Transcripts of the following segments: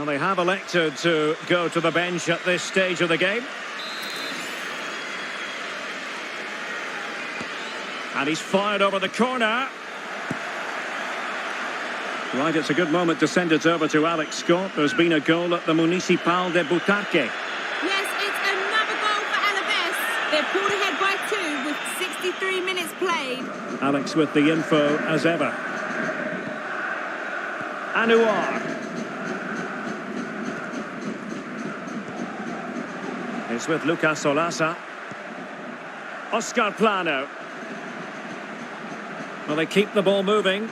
Well, they have elected to go to the bench at this stage of the game. And he's fired over the corner. Right, it's a good moment to send it over to Alex Scott. There's been a goal at the Municipal de Butarque. Yes, it's another goal for Alaves. They're pulled ahead by 2 with 63 minutes played. Alex with the info as ever. Anouar. It's with Lucas Olasa. Oscar Plano. Well, they keep the ball moving.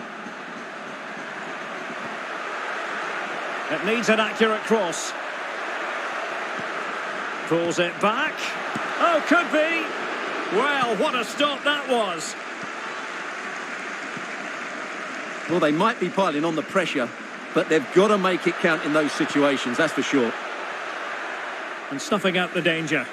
It needs an accurate cross. Pulls it back. Oh, could be. Well, what a stop that was. Well, they might be piling on the pressure, but they've got to make it count in those situations, that's for sure. And snuffing out the danger.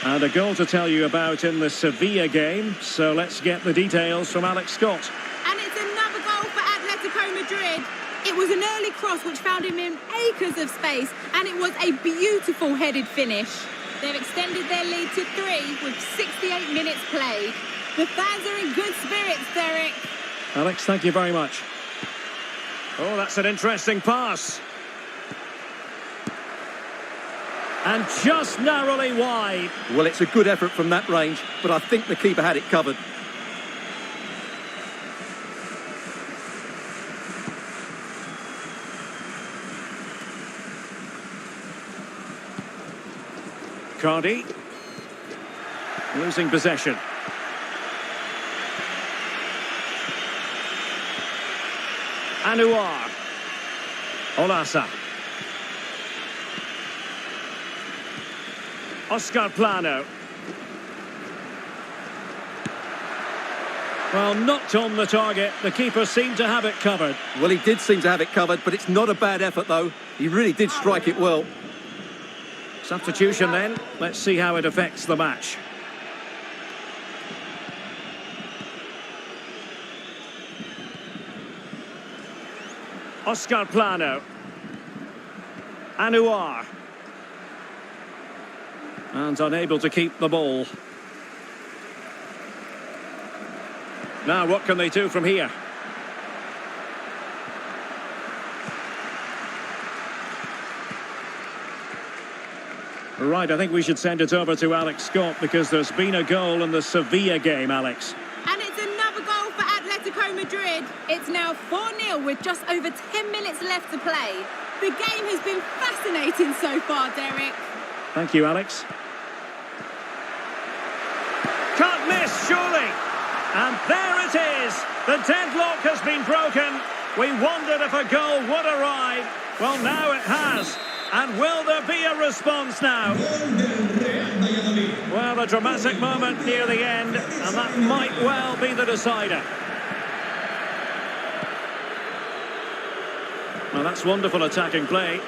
And a goal to tell you about in the Sevilla game, so let's get the details from Alex Scott. And it's another goal for Atletico Madrid. It was an early cross which found him in acres of space, and it was a beautiful headed finish. They've extended their lead to 3 with 68 minutes played. The fans are in good spirits, Derek. Alex, thank you very much. Oh, that's an interesting pass. And just narrowly wide. Well, it's a good effort from that range, but I think the keeper had it covered. Cardi. Losing possession. Anouar. Olasa. Oscar Plano. Well, knocked on the target. The keeper seemed to have it covered. Well, he did seem to have it covered, but it's not a bad effort, though. He really did strike it well. Substitution then. Let's see how it affects the match. Oscar Plano. Anouar. And unable to keep the ball. Now, what can they do from here? Right, I think we should send it over to Alex Scott because there's been a goal in the Sevilla game, Alex. And it's another goal for Atletico Madrid. It's now 4-0 with just over 10 minutes left to play. The game has been fascinating so far, Derek. Thank you, Alex. Can't miss, surely. And there it is. The deadlock has been broken. We wondered if a goal would arrive. Well, now it has. And will there be a response now? Well, a dramatic moment near the end, and that might well be the decider. Well, that's wonderful attacking play.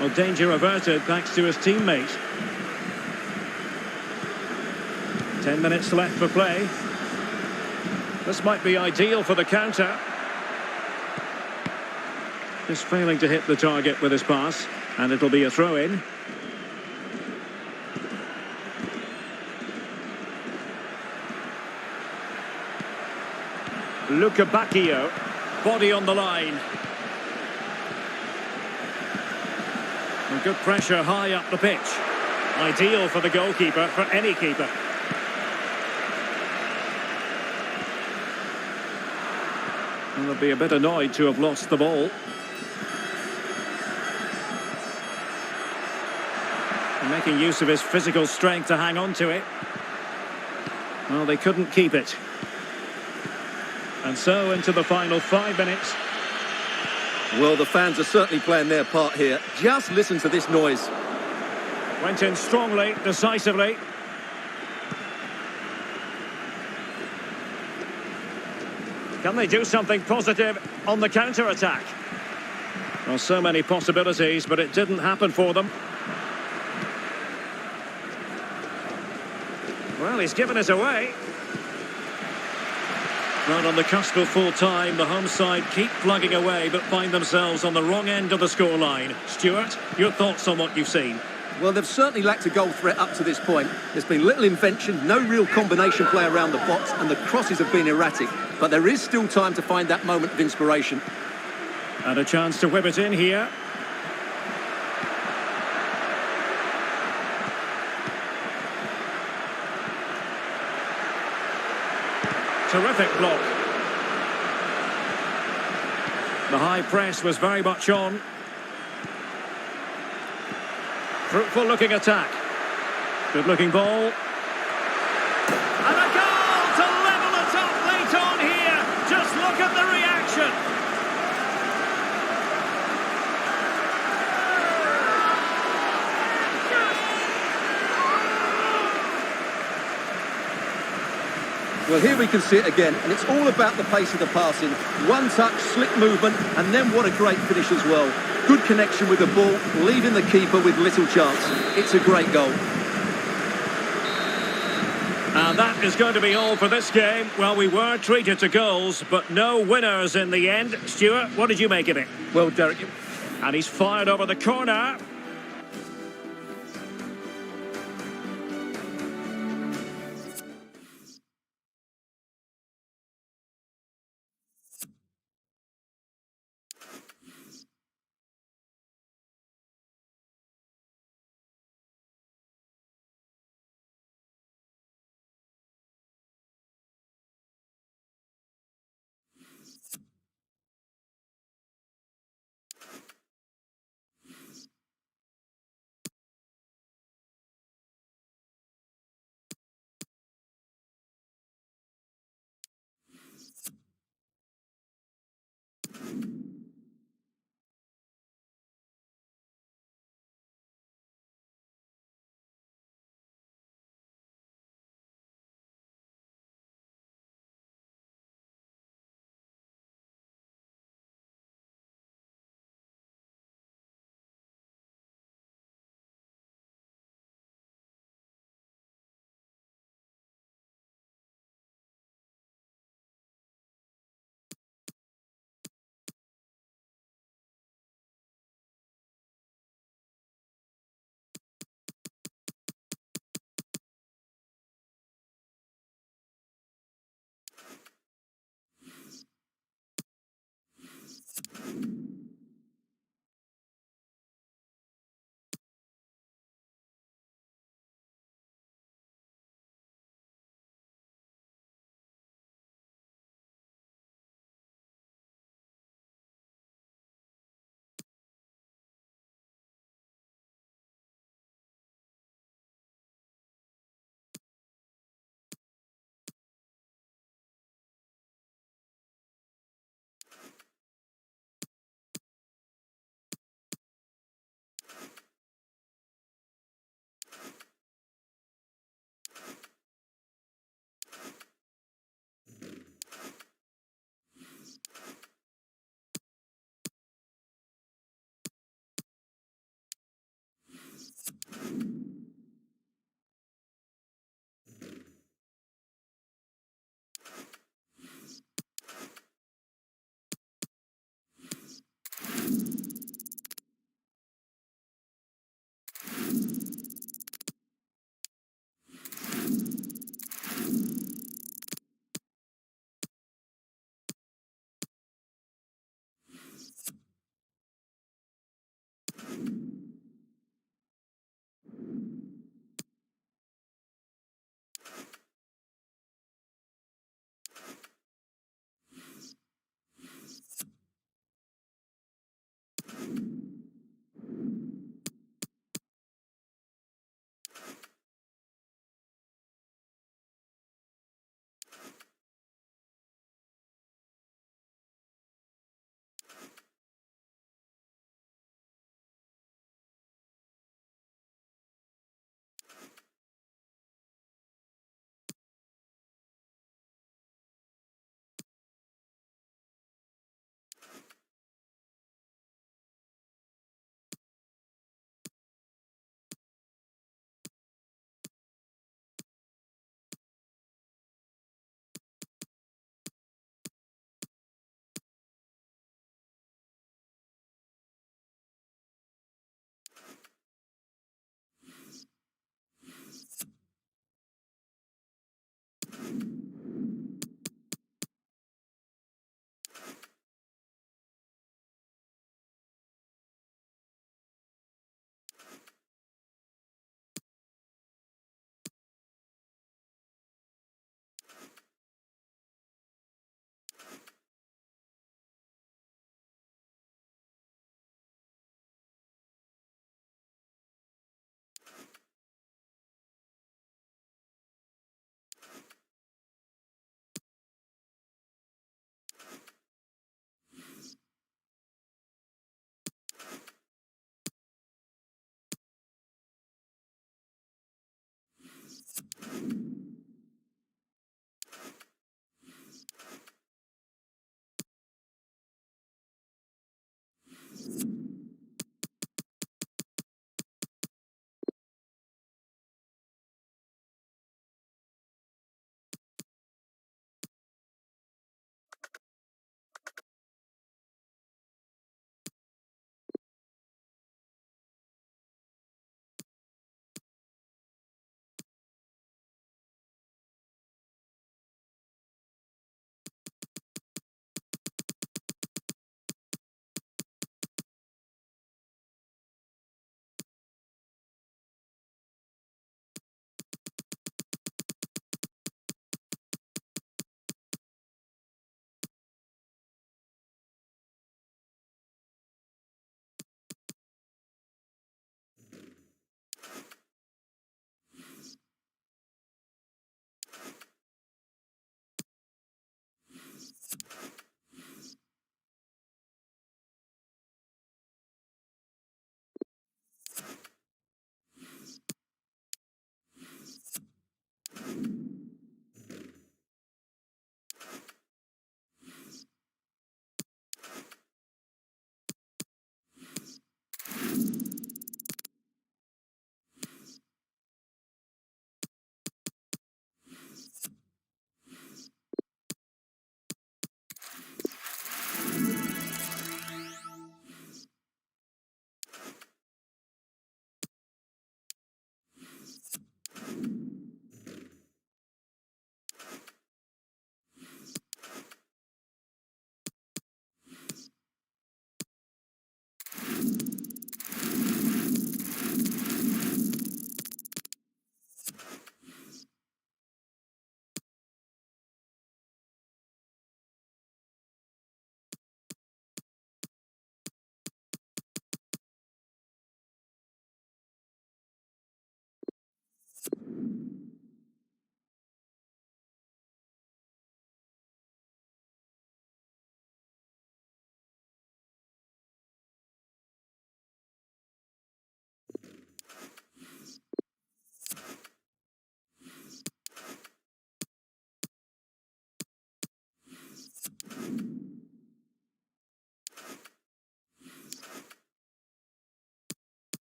Well, danger averted thanks to his teammate. 10 minutes left for play. This might be ideal for the counter. Just failing to hit the target with his pass, and it'll be a throw-in. Luca Bacchio, body on the line. And good pressure high up the pitch. Ideal for the goalkeeper, for any keeper. And they'll be a bit annoyed to have lost the ball. And making use of his physical strength to hang on to it. Well, they couldn't keep it. And so into the final 5 minutes. Well, the fans are certainly playing their part here. Just listen to this noise. Went in strongly, decisively. Can they do something positive on the counter-attack? Well, so many possibilities, but it didn't happen for them. Well, he's given us away. Right on the cusp of full time, the home side keep plugging away but find themselves on the wrong end of the scoreline. Stuart, your thoughts on what you've seen? Well, they've certainly lacked a goal threat up to this point. There's been little invention, no real combination play around the box, and the crosses have been erratic. But there is still time to find that moment of inspiration. And a chance to whip it in here. Terrific block. The high press was very much on. Fruitful looking attack. Good looking ball. And a goal to level it up late on here. Just look at the reaction. Well, here we can see it again, and it's all about the pace of the passing. One touch, slick movement, and then what a great finish as well. Good connection with the ball, leaving the keeper with little chance. It's a great goal. And that is going to be all for this game. Well, we were treated to goals, but no winners in the end. Stuart, what did you make of it? Well, Derek, And he's fired over the corner.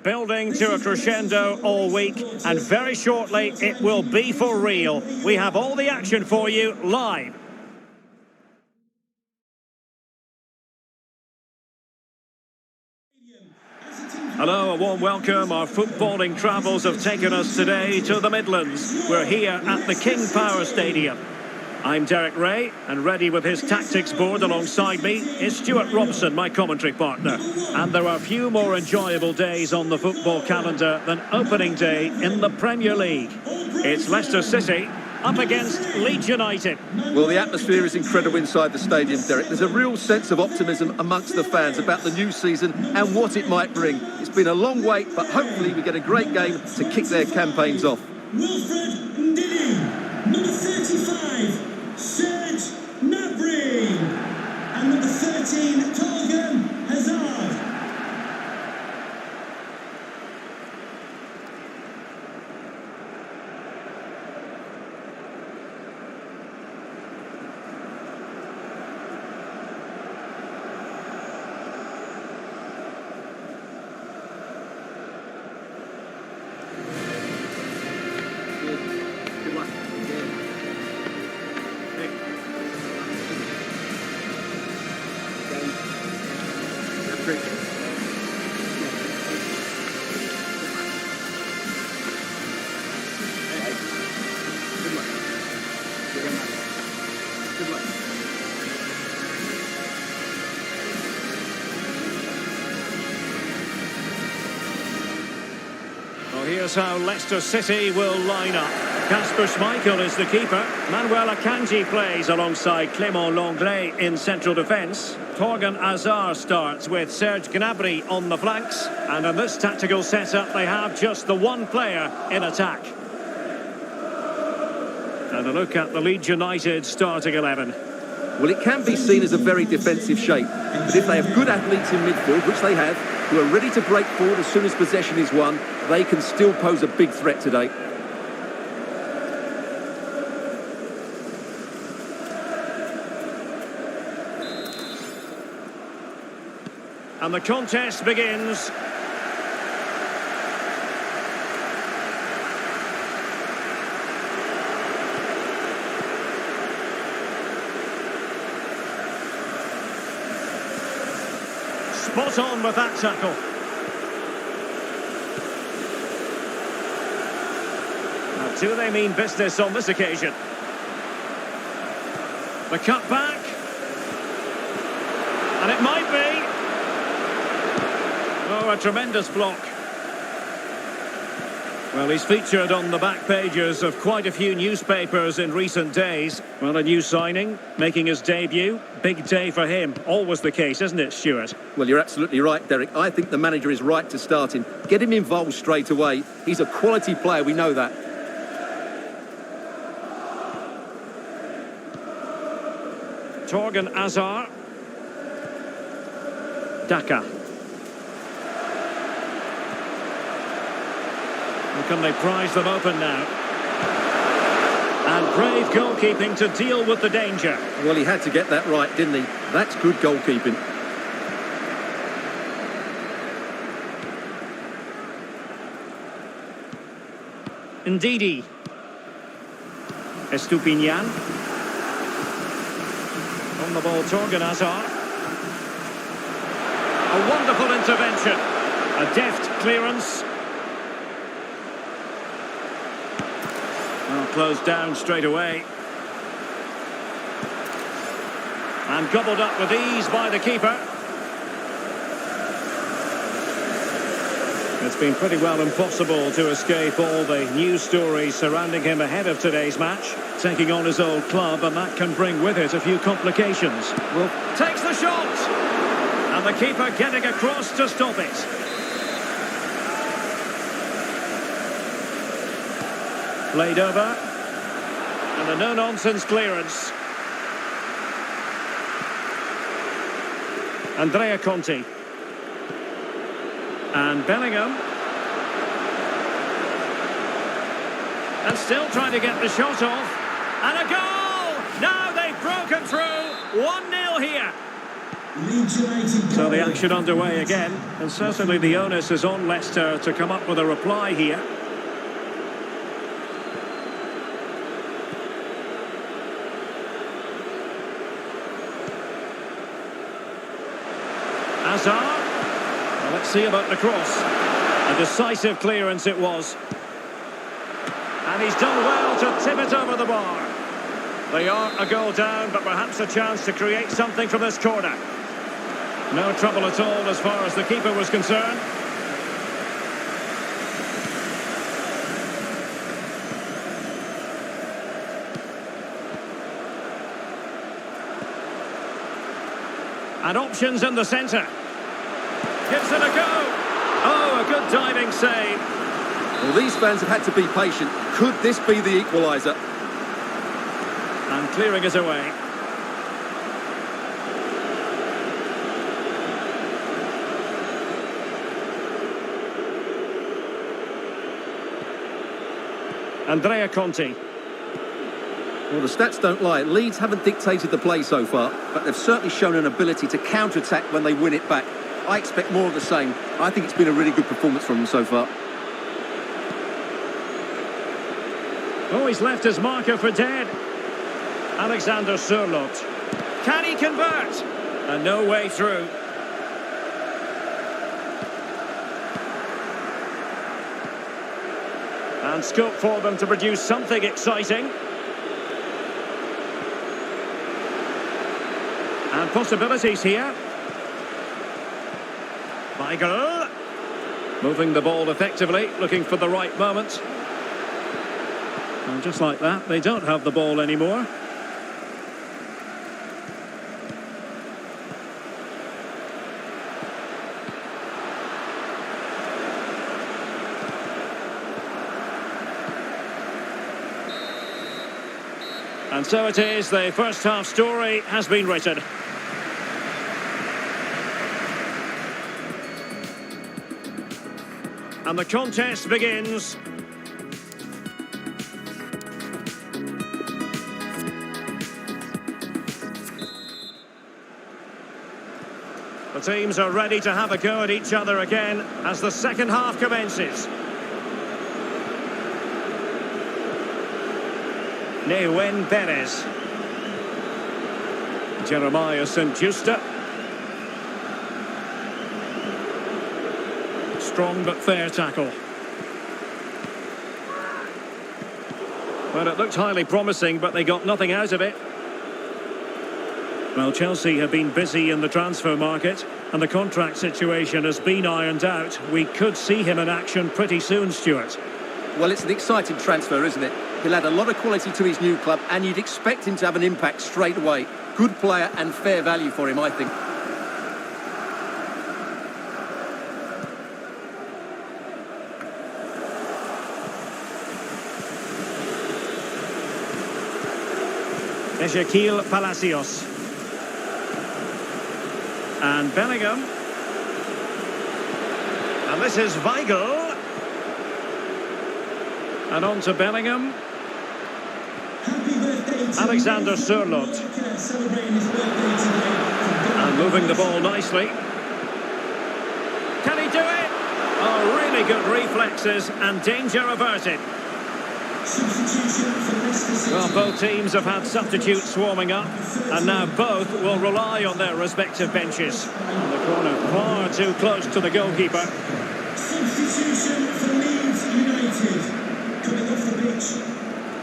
building to a crescendo all week, and very shortly it will be for real. We have all the action for you live. Hello, a warm welcome. Our footballing travels have taken us today to the Midlands. We're here at the King Power Stadium. I'm Derek Ray, and ready with his tactics board alongside me is Stuart Robson, my commentary partner. And there are few more enjoyable days on the football calendar than opening day in the Premier League. It's Leicester City up against Leeds United. Well, the atmosphere is incredible inside the stadium, Derek. There's a real sense of optimism amongst the fans about the new season and what it might bring. It's been a long wait, but hopefully we get a great game to kick their campaigns off. Wilfred Ndidi, number 35, Serge Gnabry, and number 13, Torgan Hazard. Well, here's how Leicester City will line up. Kasper Schmeichel is the keeper. Manuel Akanji plays alongside Clément Lenglet in central defence. Torgan Hazard starts with Serge Gnabry on the flanks. And in this tactical setup, they have just the one player in attack. And a look at the Leeds United starting 11. Well, it can be seen as a very defensive shape, but if they have good athletes in midfield, which they have, who are ready to break forward as soon as possession is won, they can still pose a big threat today. And the contest begins. Spot on with that tackle. Now, do they mean business on this occasion? The cut back. And it might be. Oh, a tremendous block. Well, he's featured on the back pages of quite a few newspapers in recent days. Well, a new signing, making his debut. Big day for him. Always the case, isn't it, Stuart? Well, you're absolutely right, Derek. I think the manager is right to start him. Get him involved straight away. He's a quality player, we know that. Torgan Hazard. Daka. Can they prize them open now? And brave goalkeeping to deal with the danger. Well, he had to get that right, didn't he? That's good goalkeeping. Ndidi. Estupinian. On the ball, Torgan Hazard. A wonderful intervention. A deft clearance. Well, closed down straight away. And gobbled up with ease by the keeper. It's been pretty well impossible to escape all the news stories surrounding him ahead of today's match. Taking on his old club, and that can bring with it a few complications. Well, takes the shot! And the keeper getting across to stop it. Played over. And a no-nonsense clearance. Andrea Conti. And Bellingham. And still trying to get the shot off. And a goal! Now they've broken through. 1-0 here. Leeds United. So the action underway again, and certainly the onus is on Leicester to come up with a reply here. Hazard. Well, let's see about the cross. A decisive clearance it was. And he's done well to tip it over the bar. They are a goal down, but perhaps a chance to create something from this corner. No trouble at all as far as the keeper was concerned. And options in the centre. Gives it a go. Oh, a good diving save. Well, these fans have had to be patient. Could this be the equaliser? And clearing it away. Andrea Conti. Well, the stats don't lie. Leeds haven't dictated the play so far, but they've certainly shown an ability to counter-attack when they win it back. I expect more of the same. I think it's been a really good performance from them so far. Oh, he's left his marker for dead. Alexander Sørloth. Can he convert? And no way through. And scope for them to produce something exciting. And possibilities here. Weigl. Moving the ball effectively, looking for the right moment. And just like that, they don't have the ball anymore. And so it is, the first half story has been written. And the contest begins. The teams are ready to have a go at each other again as the second half commences. Neuen Perez. Jeremiah St. Justa. Strong but fair tackle. Well, it looked highly promising, but they got nothing out of it. Well, Chelsea have been busy in the transfer market, and the contract situation has been ironed out. We could see him in action pretty soon, Stuart. Well, it's an exciting transfer, isn't it? He'll add a lot of quality to his new club, and you'd expect him to have an impact straight away. Good player and fair value for him, I think. Ezequiel Palacios. And Bellingham. And this is Weigl. And on to Bellingham. Alexander Sørloth. And moving the ball nicely. Can he do it? Oh, really good reflexes and danger averted. Well, both teams have had substitutes swarming up, and now both will rely on their respective benches. And the corner far too close to the goalkeeper. Substitution for Leeds United. Coming off the pitch,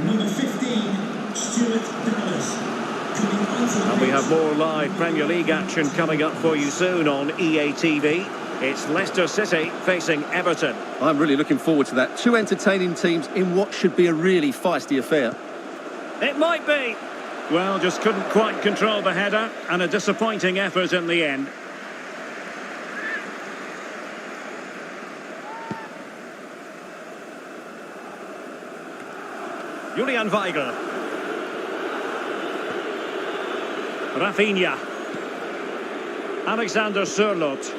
number 15, Stuart Dallas. Coming onto the And we have more live Premier League action coming up for you soon on EA TV. It's Leicester City facing Everton. I'm really looking forward to that. Two entertaining teams in what should be a really feisty affair. It might be. Well, just couldn't quite control the header, and a disappointing effort in the end. Julian Weigl. Rafinha. Alexander Sørloth.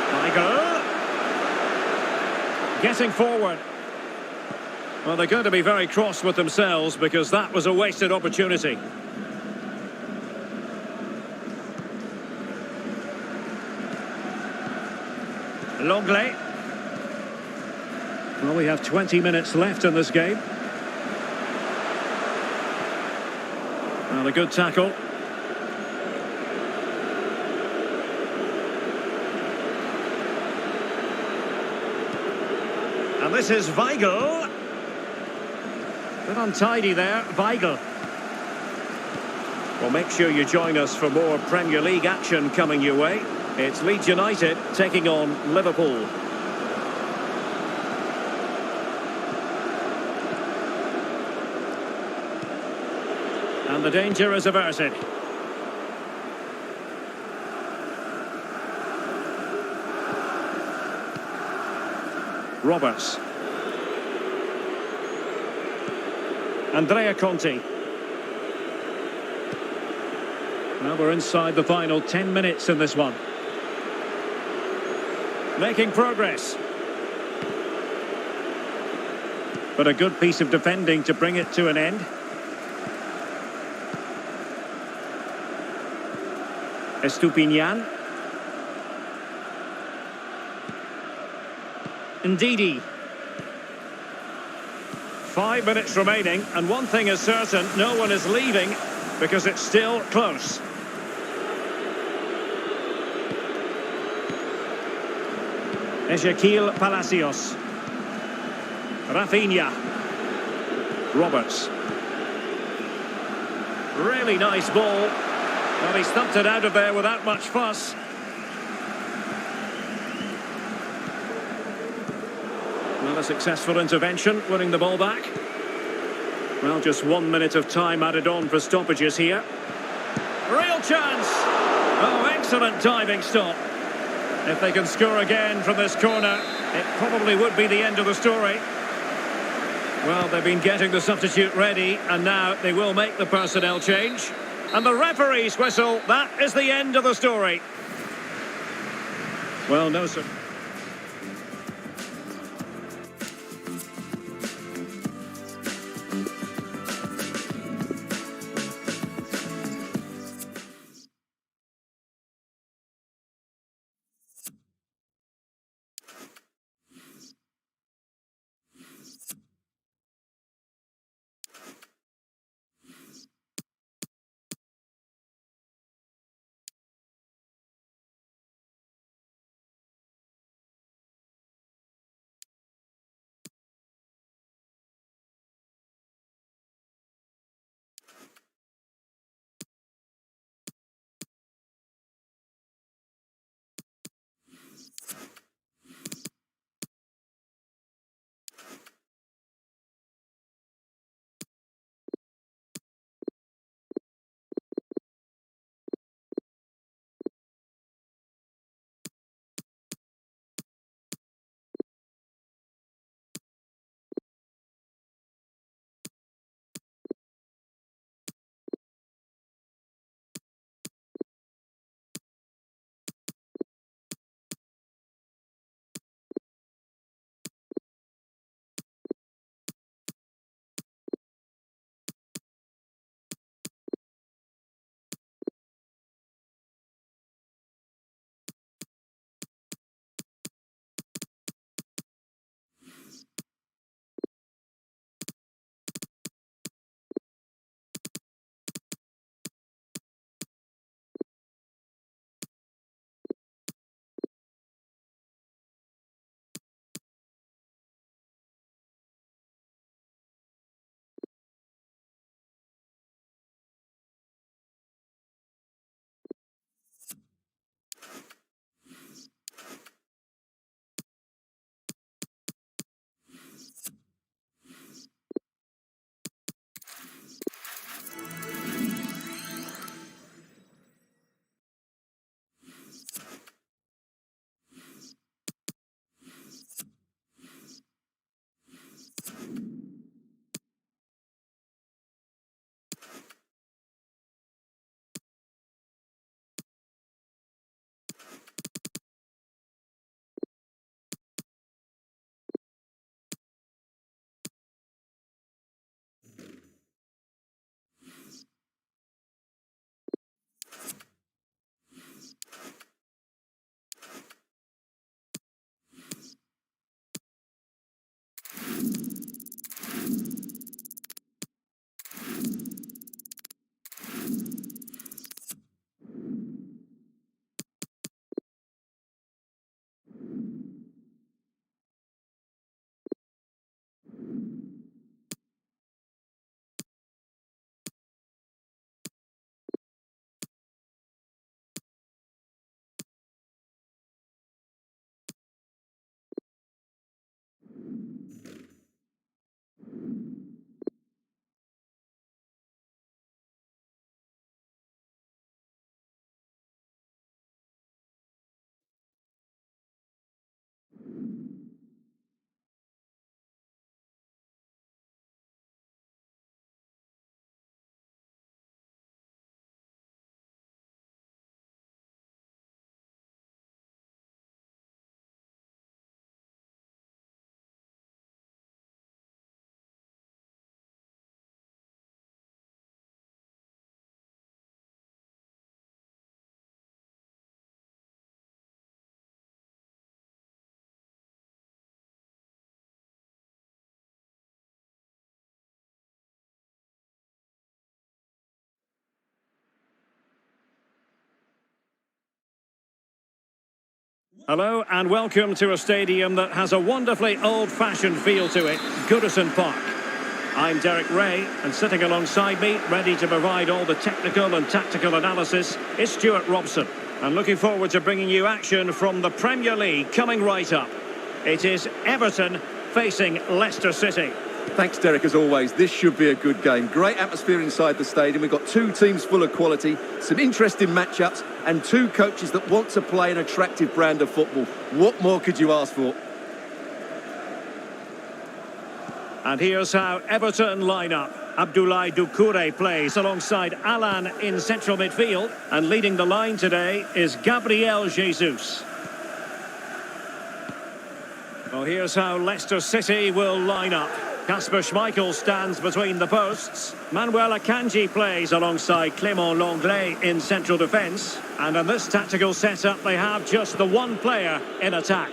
Weigl. Getting forward. Well, they're going to be very cross with themselves because that was a wasted opportunity. Longley. Well, we have 20 minutes left in this game. Well, a good tackle. And this is Weigl. Bit untidy there, Weigl. Well, make sure you join us for more Premier League action coming your way. It's Leeds United taking on Liverpool. And the danger is averted. Roberts. Andrea Conti. Now we're inside the final 10 minutes in this one. Making progress. But a good piece of defending to bring it to an end. Estupinian. Ndidi. 5 minutes remaining, and one thing is certain, no one is leaving because it's still close. Ezequiel Palacios. Rafinha. Roberts. Really nice ball. Well, he stumped it out of there without much fuss. Well, a successful intervention, winning the ball back. Well, just 1 minute of time added on for stoppages here. Real chance! Oh, excellent diving stop. If they can score again from this corner, it probably would be the end of the story. Well, they've been getting the substitute ready, and now they will make the personnel change. And the referee's whistle, that is the end of the story. Well, no, sir. Hello and welcome to a stadium that has a wonderfully old-fashioned feel to it, Goodison Park. I'm Derek Ray, and sitting alongside me, ready to provide all the technical and tactical analysis, is Stuart Robson. And looking forward to bringing you action from the Premier League coming right up. It is Everton facing Leicester City. Thanks, Derek, as always. This should be a good game. Great atmosphere inside the stadium. We've got two teams full of quality, some interesting matchups, and two coaches that want to play an attractive brand of football. What more could you ask for? And here's how Everton line up. Abdoulaye Doucouré plays alongside Alan in central midfield. And leading the line today is Gabriel Jesus. Well, here's how Leicester City will line up. Kasper Schmeichel stands between the posts. Manuel Akanji plays alongside Clément Lenglet in central defence. And in this tactical setup, they have just the one player in attack.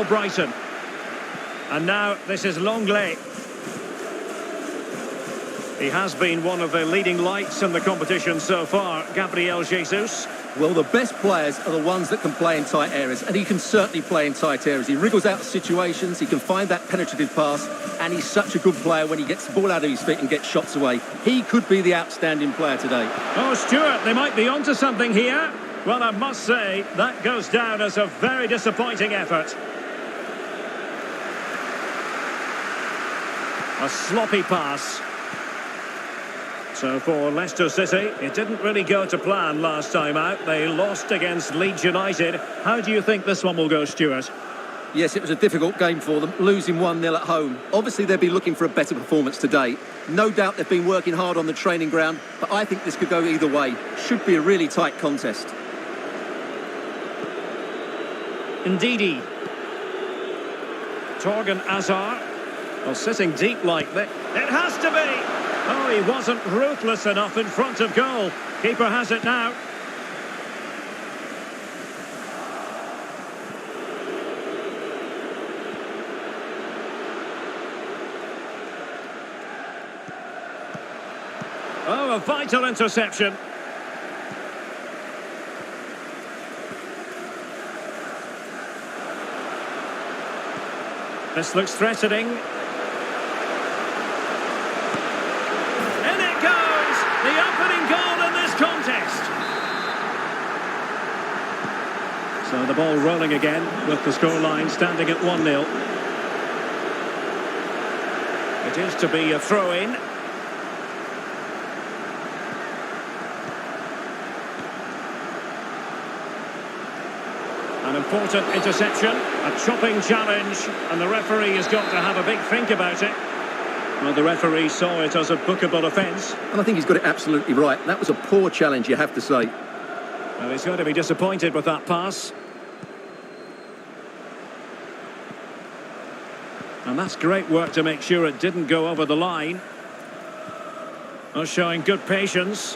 Brighton. And now this is Lenglet. He has been one of the leading lights in the competition so far, Gabriel Jesus. Well, the best players are the ones that can play in tight areas, and he can certainly play in tight areas. He wriggles out of situations, he can find that penetrative pass, and he's such a good player when he gets the ball out of his feet and gets shots away. He could be the outstanding player today. Oh, Stuart, they might be onto something here. Well, I must say, that goes down as a very disappointing effort. A sloppy pass. So for Leicester City, it didn't really go to plan last time out. They lost against Leeds United. How do you think this one will go, Stuart? Yes, it was a difficult game for them, losing 1-0 at home. Obviously, they'll be looking for a better performance today. No doubt they've been working hard on the training ground, but I think this could go either way. Should be a really tight contest. Ndidi. Torgan Hazard. Well, sitting deep like that. It has to be! Oh, he wasn't ruthless enough in front of goal. Keeper has it now. Oh, a vital interception. This looks threatening. The opening goal in this contest. So the ball rolling again with the scoreline standing at 1-0. It is to be a throw-in. An important interception, a chopping challenge, and the referee has got to have a big think about it. Well, the referee saw it as a bookable offence. And I think he's got it absolutely right. That was a poor challenge, you have to say. Well, he's going to be disappointed with that pass. And that's great work to make sure it didn't go over the line. Well, showing good patience.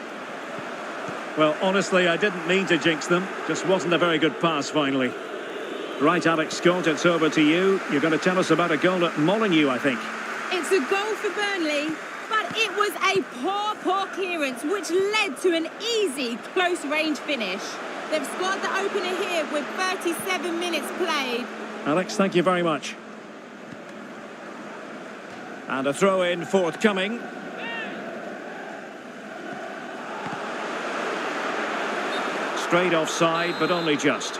Well, honestly, I didn't mean to jinx them. Just wasn't a very good pass, finally. Right, Alex Scott, it's over to you. You're going to tell us about a goal at Molineux, I think. It's a goal for Burnley, but it was a poor clearance, which led to an easy, close-range finish. They've scored the opener here with 37 minutes played. Alex, thank you very much. And a throw-in forthcoming. Straight offside, but only just.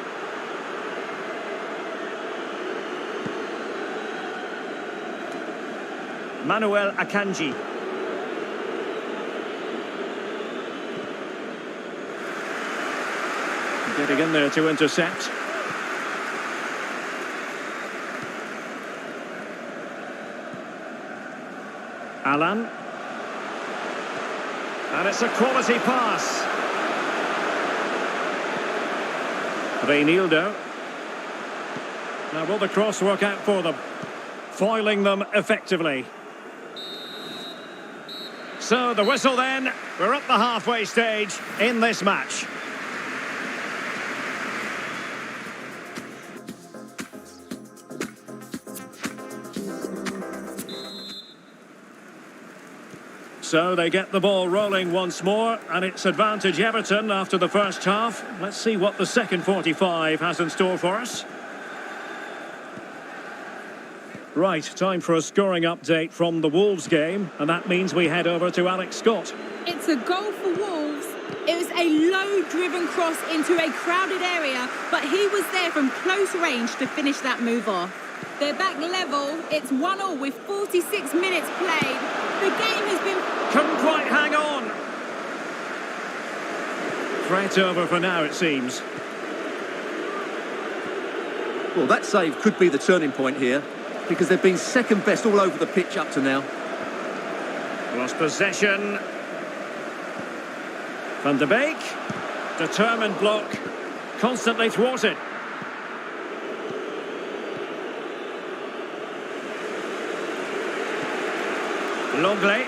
Manuel Akanji. Getting in there to intercept. Alan. And it's a quality pass. Reinildo. Now will the cross work out for them? Foiling them effectively. So the whistle then, we're at the halfway stage in this match. So they get the ball rolling once more, and it's advantage Everton after the first half. Let's see what the second 45 has in store for us. Right, time for a scoring update from the Wolves game, and that means we head over to Alex Scott. It's a goal for Wolves. It was a low-driven cross into a crowded area, but he was there from close range to finish that move off. They're back level. It's 1-1 with 46 minutes played. The game has been... Couldn't quite hang on. Threat over for now, it seems. Well, that save could be the turning point here, because they've been second best all over the pitch up to now. Lost possession. Van de Beek. Determined block. Constantly thwarted. Longley.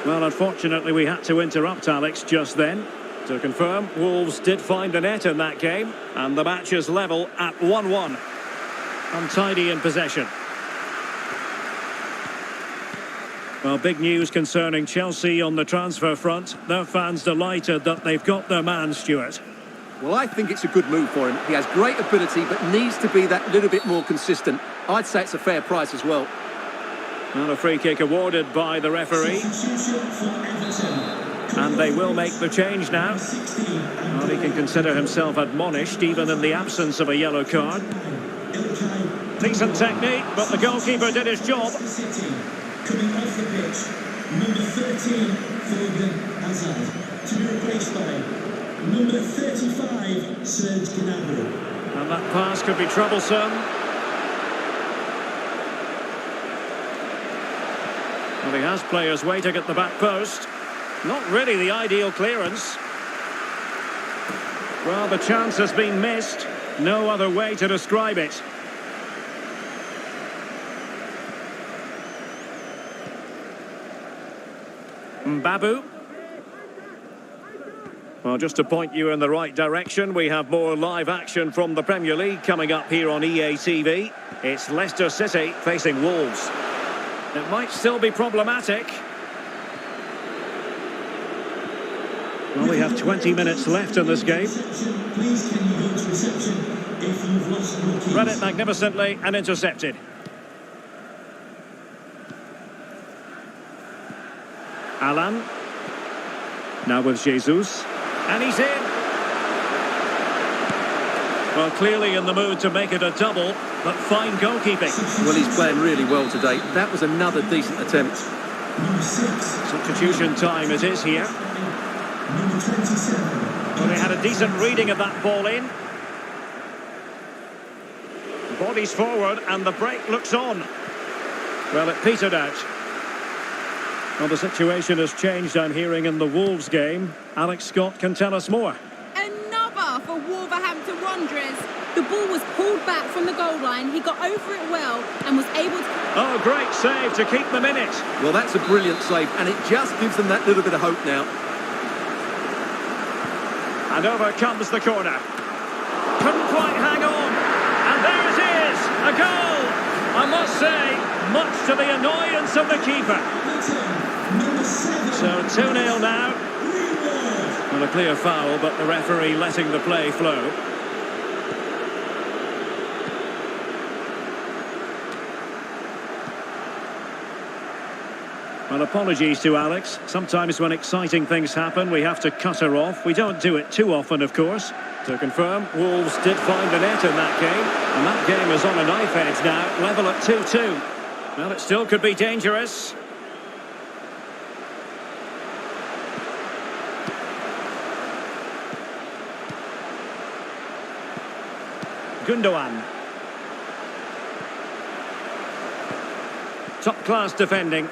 Well, unfortunately, we had to interrupt Alex just then. To confirm, Wolves did find the net in that game, and the match is level at 1-1. Untidy in possession. Well, big news concerning Chelsea on the transfer front. Their fans delighted that they've got their man, Stuart. Well, I think it's a good move for him. He has great ability, but needs to be that little bit more consistent. I'd say it's a fair price as well. And a free kick awarded by the referee. And they will make the change now. Well, he can consider himself admonished, even in the absence of a yellow card. Decent technique, but the goalkeeper did his job. Coming off the pitch, number 13, Thorgan Hazard, to be replaced by number 35, Serge Gnabry. And that pass could be troublesome. Well, he has players waiting at the back post. Not really the ideal clearance. Well, the chance has been missed. No other way to describe it. Mbabu. Well, just to point you in the right direction, we have more live action from the Premier League coming up here on EA TV. It's Leicester City facing Wolves. It might still be problematic. Well, we have 20 minutes left in this game. Please can you go to reception if you've lost your keys. Read it magnificently and intercepted. Alan. Now with Jesus. And he's in. Well, clearly in the mood to make it a double, but fine goalkeeping. Well, he's playing really well today. That was another decent attempt. Number 6, Substitution time it is here. number 27. Well, they had a decent reading of that ball in. Bodies forward and the break looks on. Well, it petered out. Well, the situation has changed, I'm hearing, in the Wolves game. Alex Scott can tell us more. Another for Wolverhampton Wanderers. The ball was pulled back from the goal line. He got over it well and was able to... Oh, great save to keep them in it. Well, that's a brilliant save, and it just gives them that little bit of hope now. And over comes the corner. Couldn't quite hang on. And there it is, a goal. I must say, much to the annoyance of the keeper. Number 7. So 2-0 now. Well, a clear foul, but the referee letting the play flow. Well, apologies to Alex. Sometimes when exciting things happen, we have to cut her off. We don't do it too often, of course. To confirm, Wolves did find the net in that game. And that game is on a knife edge now, level at 2-2. Well, it still could be dangerous. Gundogan. Top-class defending.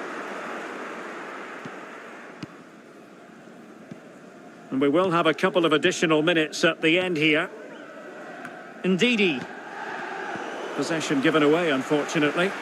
And we will have a couple of additional minutes at the end here. Ndidi. Possession given away, unfortunately.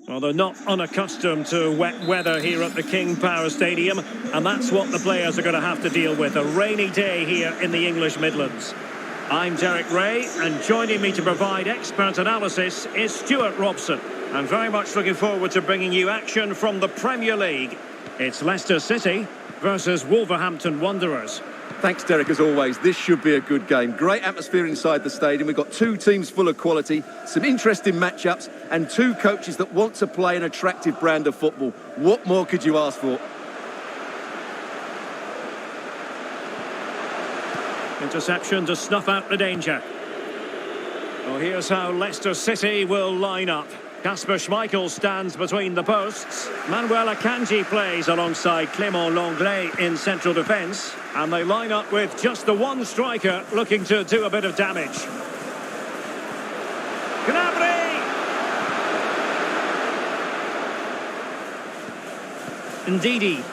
Well, they're not unaccustomed to wet weather here at the King Power Stadium, and that's what the players are going to have to deal with. A rainy day here in the English Midlands. I'm Derek Ray, and joining me to provide expert analysis is Stuart Robson. I'm very much looking forward to bringing you action from the Premier League. It's Leicester City versus Wolverhampton Wanderers. Thanks, Derek, as always. This should be a good game. Great atmosphere inside the stadium. We've got two teams full of quality, some interesting matchups, and two coaches that want to play an attractive brand of football. What more could you ask for? Interception to snuff out the danger. Well, here's how Leicester City will line up. Kasper Schmeichel stands between the posts. Manuel Akanji plays alongside Clément Lenglet in central defence. And they line up with just the one striker looking to do a bit of damage. Gnabry! Ndidi.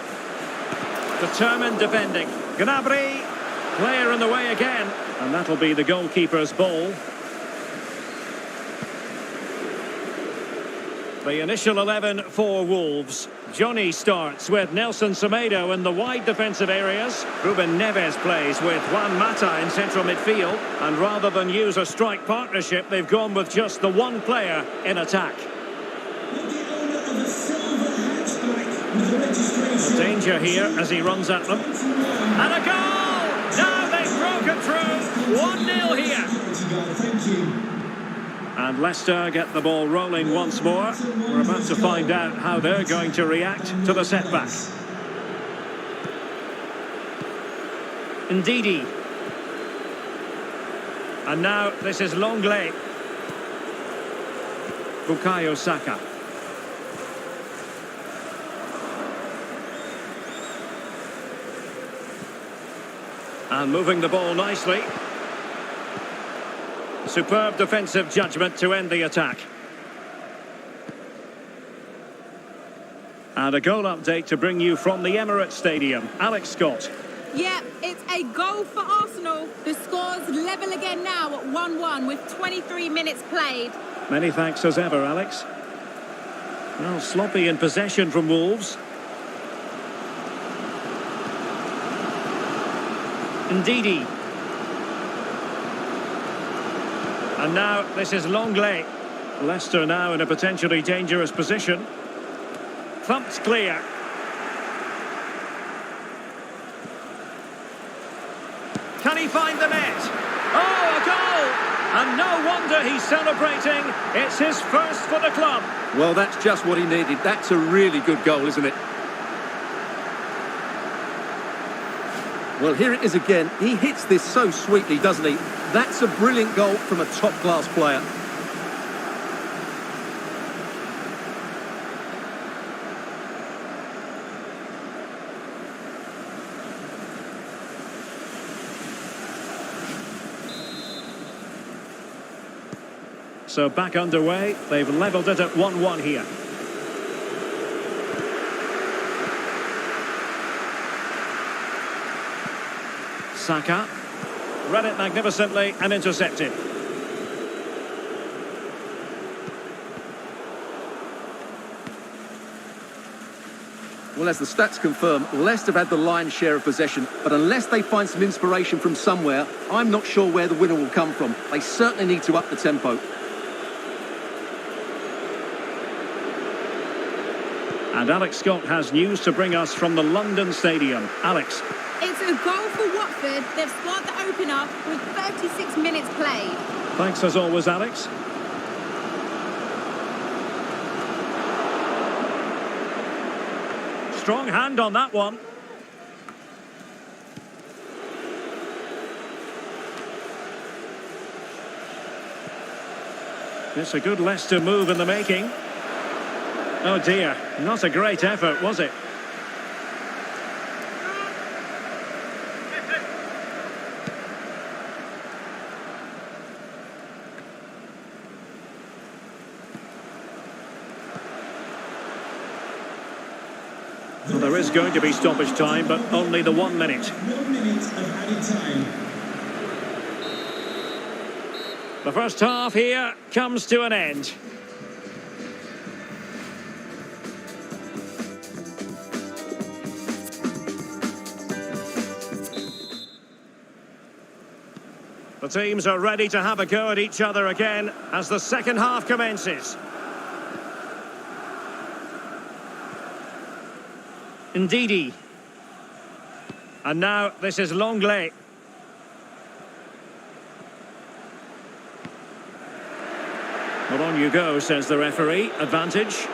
Determined defending. Gnabry. Player in the way again. And that'll be the goalkeeper's ball. The initial 11 for Wolves. Johnny starts with Nelson Semedo in the wide defensive areas. Ruben Neves plays with Juan Mata in central midfield. And rather than use a strike partnership, they've gone with just the one player in attack. Danger here as he runs at them. And a goal! Now they've broken through. 1-0 here. Thank you. And Leicester get the ball rolling once more. We're about to find out how they're going to react to the setback. Ndidi. And now this is Lenglet. Bukayo Saka. And moving the ball nicely. Superb defensive judgment to end the attack. And a goal update to bring you from the Emirates Stadium. Alex Scott. Yeah, it's a goal for Arsenal. The score's level again now at 1-1 with 23 minutes played. Many thanks as ever, Alex. Well, sloppy in possession from Wolves. Ndidi. And now this is Lenglet. Leicester now in a potentially dangerous position. Thumped clear. Can he find the net? Oh, a goal! And no wonder he's celebrating. It's his first for the club. Well, that's just what he needed. That's a really good goal, isn't it? Well, here it is again. He hits this so sweetly, doesn't he? That's a brilliant goal from a top-class player. So back underway. They've levelled it at 1-1 here. Saka read it magnificently and intercepted. Well, as the stats confirm, Leicester have had the lion's share of possession, but unless they find some inspiration from somewhere, I'm not sure where the winner will come from. They certainly need to up the tempo. And Alex Scott has news to bring us from the London Stadium. Alex. It's a goal for Watford. They've scored the opener with 36 minutes played. Thanks as always, Alex. Strong hand on that one. It's a good Leicester move in the making. Oh dear, not a great effort, was it? Well, there is going to be stoppage time, but only the 1 minute. 1 minute of added time. The first half here comes to an end. teams are ready to have a go at each other again as the second half commences. Ndidi. And now this is Longley. Well, on you go, says the referee. Advantage.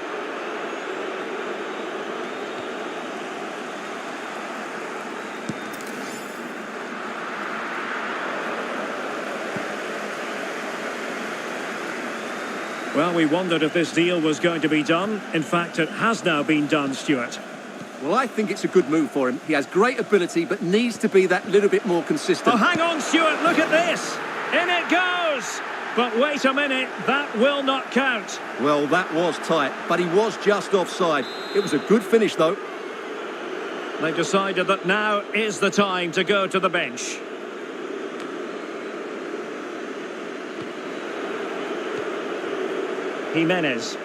Well, we wondered if this deal was going to be done. In fact, it has now been done, Stuart. Well, I think it's a good move for him. He has great ability, but needs to be that little bit more consistent. Oh, hang on, Stuart, look at this. In it goes. But wait a minute, that will not count. Well, that was tight, but he was just offside. It was a good finish, though. They decided that now is the time to go to the bench. Jimenez.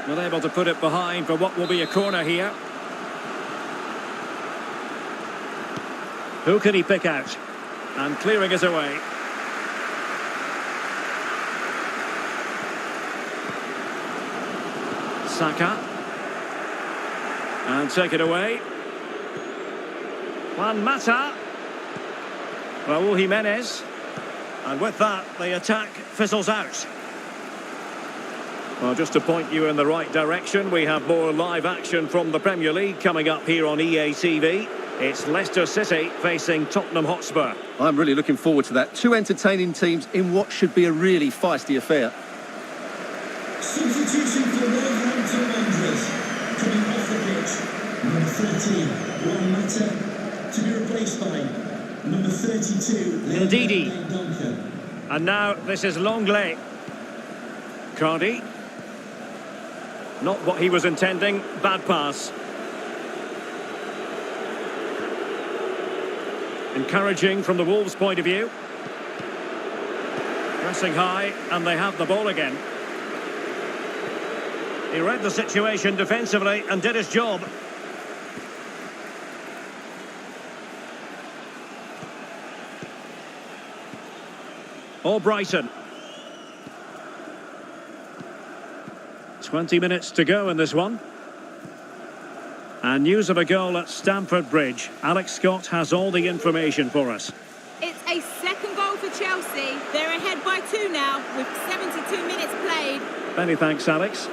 Not able to put it behind for what will be a corner here. Who can he pick out? And clearing it away. Saka. And take it away. Juan Mata. Raúl Jimenez. And with that, the attack fizzles out. Well, just to point you in the right direction, we have more live action from the Premier League coming up here on EA TV. It's Leicester City facing Tottenham Hotspur. I'm really looking forward to that. Two entertaining teams in what should be a really feisty affair. Substitution for Wolverhampton Wanderers. Coming off the pitch, number 13, Juan Mata, to be replaced by number 32, Ndidi. And now this is Longley. Cardi. Not what he was intending. Bad pass. Encouraging from the Wolves' point of view. Pressing high, and they have the ball again. He read the situation defensively and did his job. Albrighton. 20 minutes to go in this one. And news of a goal at Stamford Bridge. Alex Scott has all the information for us. It's a second goal for Chelsea. They're ahead by 2 now with 72 minutes played. Many thanks, Alex.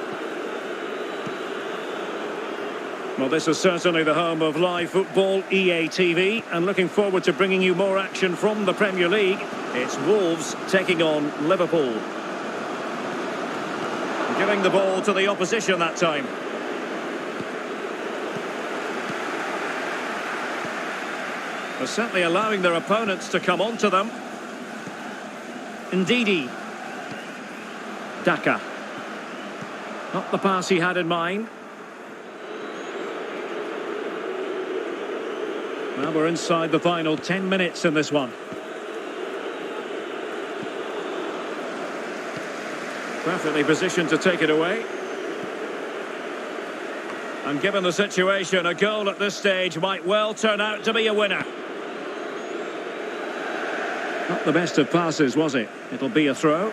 Well, this is certainly the home of live football, EA TV, and looking forward to bringing you more action from the Premier League. It's Wolves taking on Liverpool. Giving the ball to the opposition that time. They're certainly allowing their opponents to come onto them. Ndidi. Daka. Not the pass he had in mind. Well, we're inside the final 10 minutes in this one. Perfectly positioned to take it away. And given the situation, a goal at this stage might well turn out to be a winner. Not the best of passes, was it? It'll be a throw.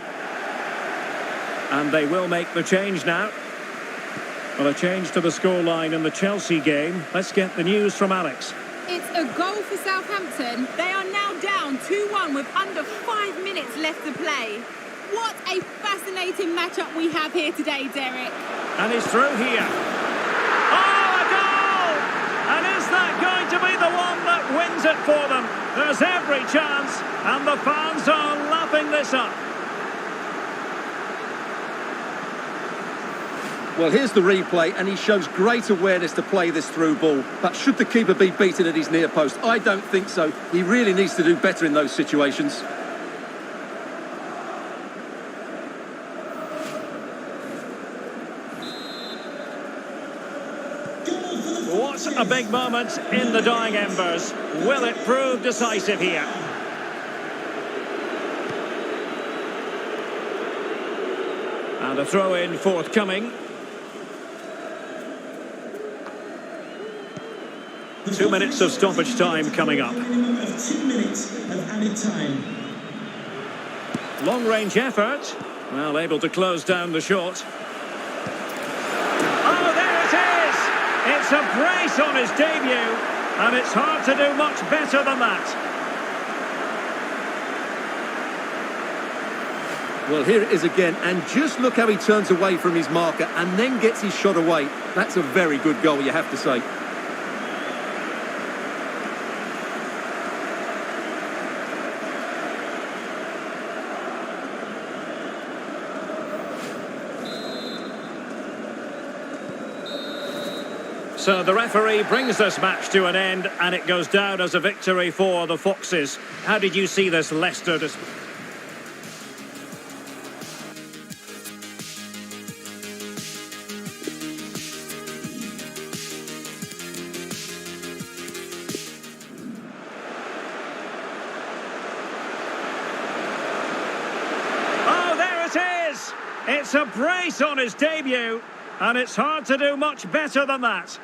And they will make the change now. Well, a change to the scoreline in the Chelsea game. Let's get the news from Alex. It's a goal for Southampton. They are now down 2-1 with under 5 minutes left to play. What a fascinating matchup we have here today, Derek. And he's through here. Oh, a goal! And is that going to be the one that wins it for them? There's every chance, and the fans are lapping this up. Well, here's the replay, and he shows great awareness to play this through ball. But should the keeper be beaten at his near post? I don't think so. He really needs to do better in those situations. What a big moment in the dying embers. Will it prove decisive here? And a throw-in forthcoming. 2 minutes of stoppage time coming up. Minimum of 2 minutes of added time. Long-range effort. Well, able to close down the shot. Oh, there it is! It's a brace on his debut, and it's hard to do much better than that. Well, here it is again, and just look how he turns away from his marker and then gets his shot away. That's a very good goal, you have to say. So the referee brings this match to an end, and it goes down as a victory for the Foxes. How did you see this Leicester display? It's a brace on his debut, and it's hard to do much better than that.